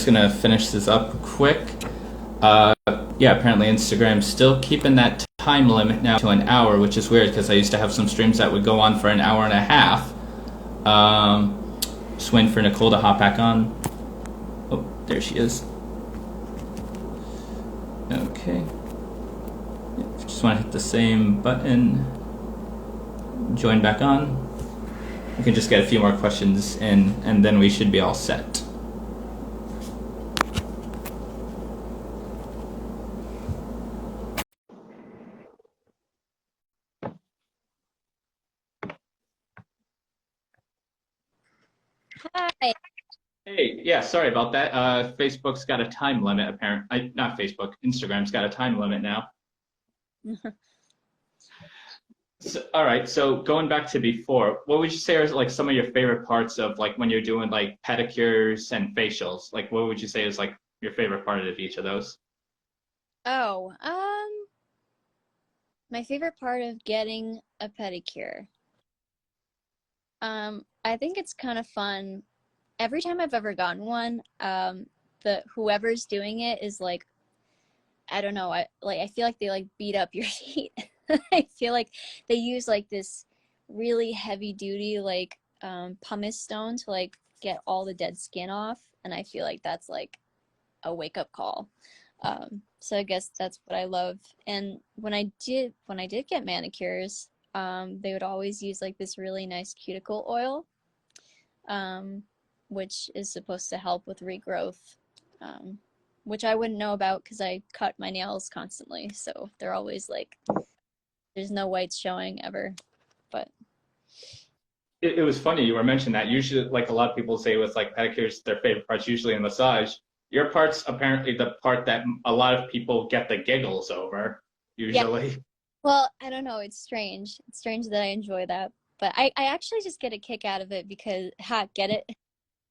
gonna finish this up quick. Yeah, apparently Instagram's still keeping that time limit now to an hour, which is weird because I used to have some streams that would go on for an hour and a half. Just waiting for Nicole to hop back on. Oh, there she is. Okay. Just want to hit the same button. Join back on. We can just get a few more questions in, and then we should be all set. Hi. Hey, yeah, sorry about that. Facebook's got a time limit, apparently. Not Facebook, Instagram's got a time limit now. So, all right, so going back to before, what would you say are like some of your favorite parts of like when you're doing like pedicures and facials? Like, what would you say is like your favorite part of each of those? Oh, my favorite part of getting a pedicure. I think it's kind of fun. Every time I've ever gotten one, the whoever's doing it is like, I don't know, I feel like they like beat up your feet. I feel like they use like this really heavy duty like pumice stone to like get all the dead skin off, and I feel like that's like a wake up call. So I guess that's what I love. And when I did get manicures, they would always use like this really nice cuticle oil, um, which is supposed to help with regrowth, um, which I wouldn't know about because I cut my nails constantly. So they're always like, there's no whites showing ever. But It was funny you were mentioning that. Usually, like a lot of people say with like pedicures, their favorite part's usually a massage. Your part's apparently the part that a lot of people get the giggles over, yeah, usually. well, I don't know. It's strange. It's strange that I enjoy that. But I actually just get a kick out of it because, ha, get it?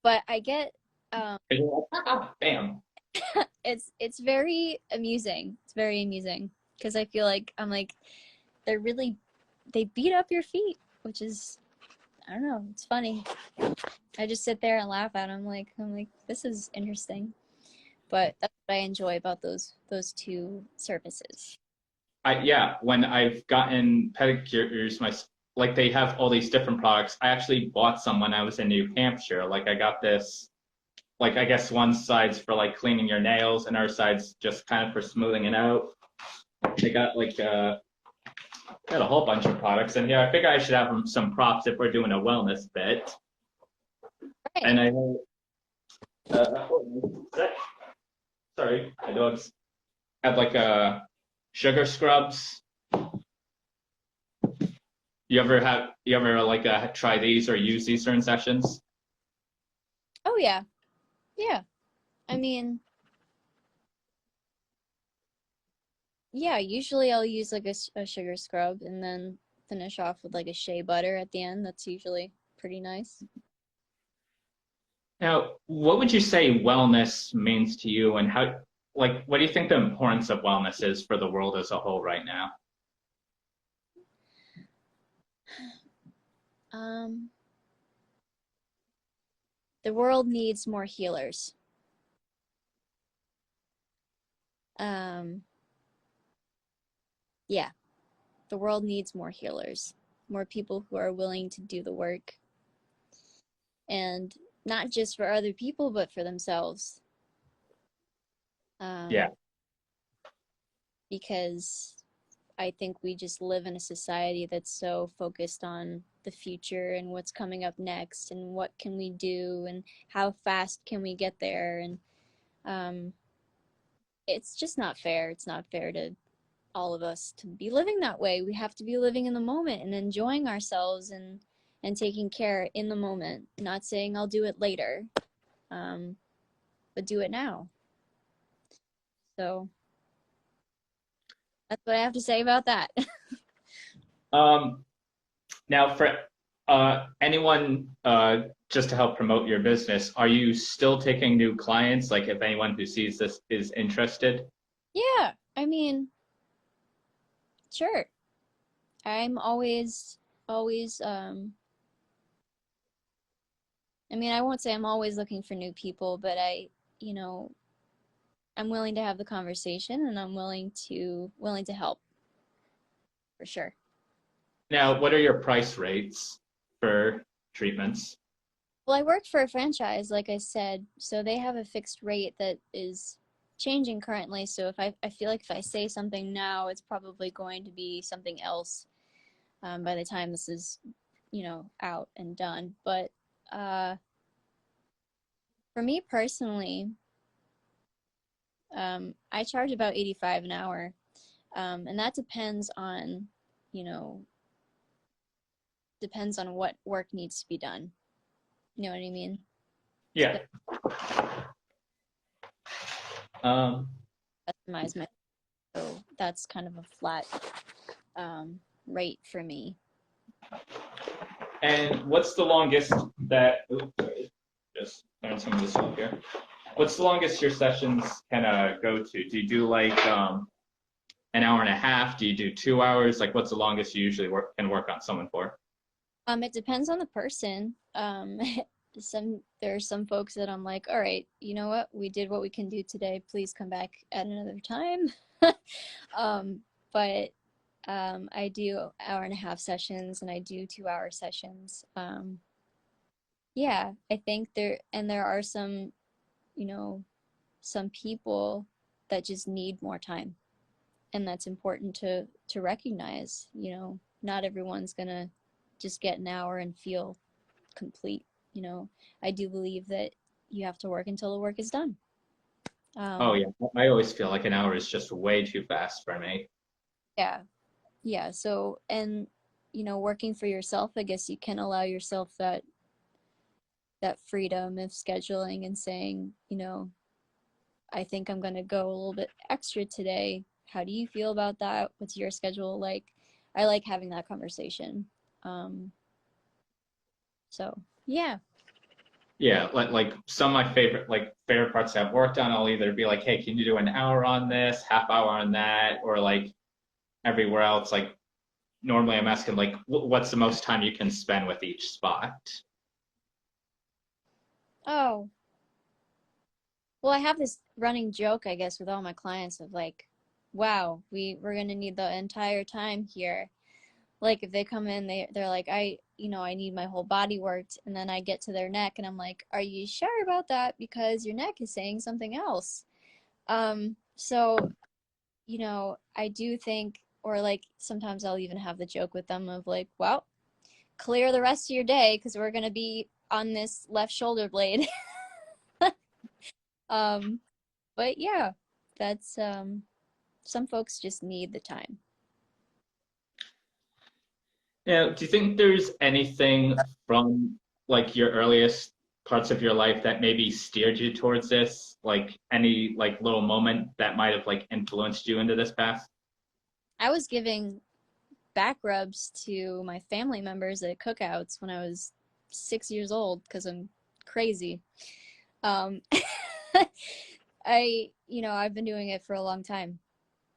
But I get, um, And you're like, ah, bam. it's very amusing. It's very amusing because I feel like I'm like, they're really, they beat up your feet, which is, I don't know, it's funny. I just sit there and laugh at them. I'm like, this is interesting. But that's what I enjoy about those two services. Yeah, when I've gotten pedicures, like they have all these different products. I actually bought some when I was in New Hampshire. Like I got this, like I guess one side's for like cleaning your nails, and our side's just kind of for smoothing it out. They got a whole bunch of products, and yeah, I figure I should have some props if we're doing a wellness bit. Right. And I know, uh, sorry, my dogs have like sugar scrubs. You ever like try these or use these during sessions? Oh yeah. Yeah. I mean, yeah, usually I'll use like a sugar scrub and then finish off with like a shea butter at the end. That's usually pretty nice. Now, what would you say wellness means to you, and how, like, what do you think the importance of wellness is for the world as a whole right now? Um, the world needs more healers. Um, yeah, the world needs more healers, more people who are willing to do the work, and not just for other people, but for themselves. Yeah, Um, because I think we just live in a society that's so focused on the future and what's coming up next and what can we do and how fast can we get there, and um, it's just not fair. It's not fair to all of us to be living that way. We have to be living in the moment and enjoying ourselves and taking care in the moment, not saying I'll do it later, um, but do it now. So that's what I have to say about that. Um, now, for anyone, just to help promote your business, are you still taking new clients? Like, if anyone who sees this is interested? Yeah, I mean, sure. I'm always, I mean, I won't say I'm always looking for new people, but you know, I'm willing to have the conversation, and I'm willing to help for sure. Now, what are your price rates for treatments? Well, I work for a franchise, like I said, so they have a fixed rate that is changing currently. So if I feel like if I say something now, it's probably going to be something else by the time this is, out and done. But for me personally, I charge about 85 an hour, and that you know, depends on what work needs to be done. You know what I mean? Yeah. Um, Customize my, so that's kind of a flat rate for me. and what's the longest that, oops, sorry, just turn some of this up here. What's the longest your sessions can go to? Do you do like an hour and a half? Do you do 2 hours? Like, what's the longest you usually can work on someone for? It depends on the person. There are some folks that I'm like, all right, you know what? We did what we can do today. Please come back at another time. um, but I do hour and a half sessions and I do 2 hour sessions. Yeah, I think there are some, some people that just need more time, and that's important to recognize. Not everyone's gonna just get an hour and feel complete. I do believe that you have to work until the work is done. Oh um yeah, I always feel like an hour is just way too fast for me. yeah, yeah. So, and working for yourself, I guess you can allow yourself that freedom of scheduling and saying, I think I'm going to go a little bit extra today. How do you feel about that? What's your schedule like? I like having that conversation. Um, so yeah. Yeah, like some of my favorite parts I've worked on, I'll either be like, hey, can you do an hour on this, half hour on that, or like everywhere else, like normally I'm asking like, what's the most time you can spend with each spot? Oh, well, I have this running joke, I guess, with all my clients of like, wow, we're gonna need the entire time here. Like if they come in, they're like, I need my whole body worked, and then I get to their neck, and I'm like, are you sure about that? Because your neck is saying something else. So I do think, or like sometimes I'll even have the joke with them of like, well, clear the rest of your day because we're gonna be on this left shoulder blade. um, but yeah, that's some folks just need the time. Yeah, do you think there's anything from like your earliest parts of your life that maybe steered you towards this? Like any like little moment that might have like influenced you into this path? I was giving back rubs to my family members at cookouts when I was 6 years old because I'm crazy. Um, I've been doing it for a long time.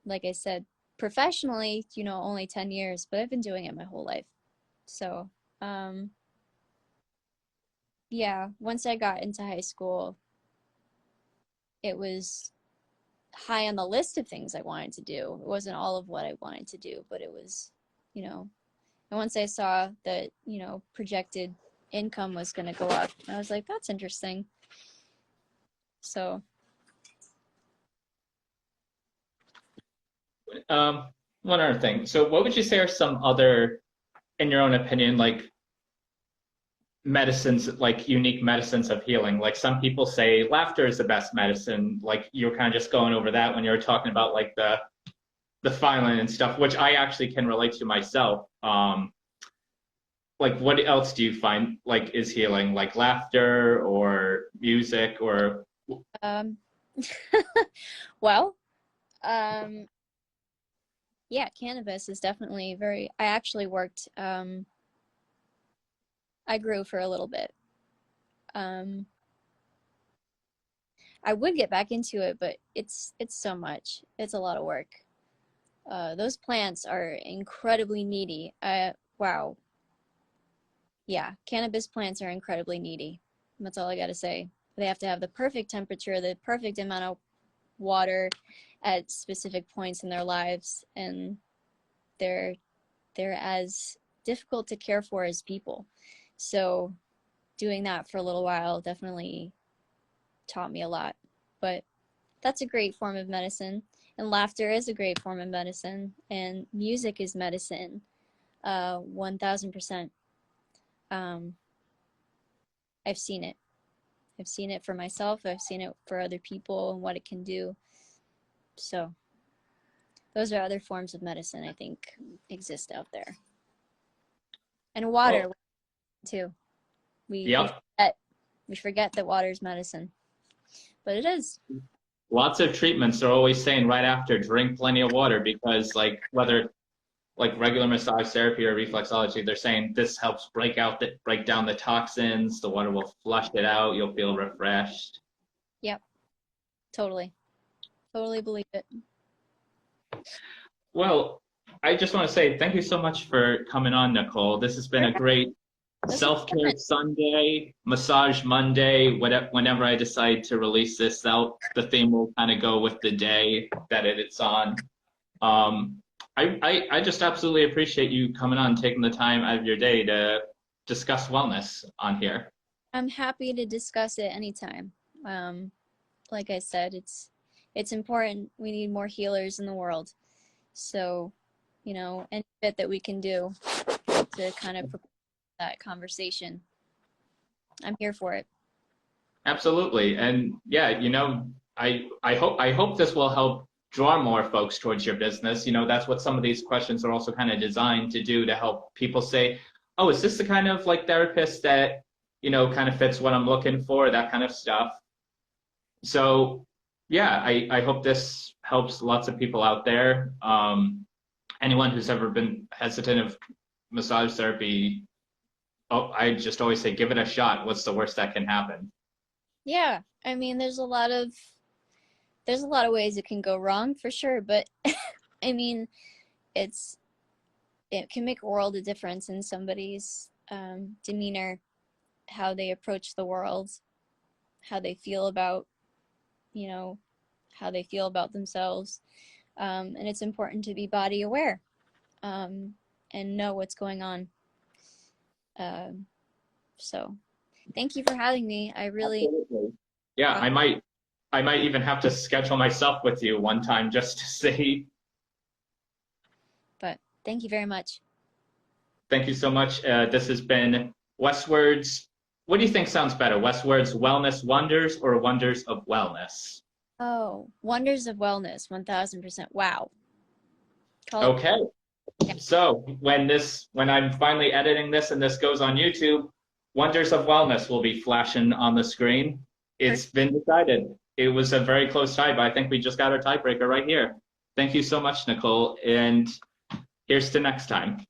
Like I said, professionally, only 10 years, but I've been doing it my whole life. So, um, yeah, once I got into high school, it was high on the list of things I wanted to do. It wasn't all of what I wanted to do, but it was, and once I saw that, projected income was going to go up, I was like, that's interesting. So, Um, one other thing. So what would you say are some other, in your own opinion, like medicines, like unique medicines of healing? Like some people say laughter is the best medicine. Like you were kind of just going over that when you were talking about like the violin and stuff, which I actually can relate to myself. Like what else do you find like is healing? Like laughter or music or um, well, um, yeah, cannabis is definitely very, I actually worked, I grew for a little bit. Um, I would get back into it, but it's so much. It's a lot of work. Those plants are incredibly needy. Wow. Yeah, cannabis plants are incredibly needy. That's all I gotta say. they have to have the perfect temperature, the perfect amount of water at specific points in their lives, and they're as difficult to care for as people. So doing that for a little while definitely taught me a lot. But that's a great form of medicine, and laughter is a great form of medicine, and music is medicine, 1000%. I've seen it. I've seen it for myself. I've seen it for other people and what it can do. So those are other forms of medicine I think exist out there. And water too. We forget that water is medicine, but it is. Lots of treatments are always saying right after, drink plenty of water, because like whether like regular massage therapy or reflexology, they're saying this helps break down the toxins. The water will flush it out. You'll feel refreshed. Yep. Totally believe it. Well, I just want to say thank you so much for coming on, Nicole. This has been a great self-care Sunday, massage Monday. Whenever I decide to release this out, the theme will kind of go with the day that it's on. I just absolutely appreciate you coming on, taking the time out of your day to discuss wellness on here. I'm happy to discuss it anytime. Like I said, it's important. We need more healers in the world. So, you know, any bit that we can do to kind of prepare that conversation, I'm here for it. Absolutely. And yeah, you know, I hope this will help draw more folks towards your business. You know, that's what some of these questions are also kind of designed to do, to help people say, oh, is this the kind of like therapist that, you know, kind of fits what I'm looking for, that kind of stuff. So yeah, I hope this helps lots of people out there. Anyone who's ever been hesitant of massage therapy, I just always say, give it a shot. What's the worst that can happen? Yeah, I mean, there's a lot of ways it can go wrong for sure, but I mean, it can make a world of difference in somebody's demeanor, how they approach the world, how they feel about, you know, how they feel about themselves. And it's important to be body aware and know what's going on. So thank you for having me. I really, absolutely. Yeah, I might even have to schedule myself with you one time just to see. But thank you very much. Thank you so much. This has been WestWard's, what do you think sounds better? WestWard's Wellness Wonders or Wonders of Wellness? Oh, Wonders of Wellness, 1000%. Wow. Okay. So when I'm finally editing this and this goes on YouTube, Wonders of Wellness will be flashing on the screen. It's been decided. It was a very close tie, but I think we just got our tiebreaker right here. Thank you so much, Nicole, and here's to next time.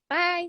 Bye.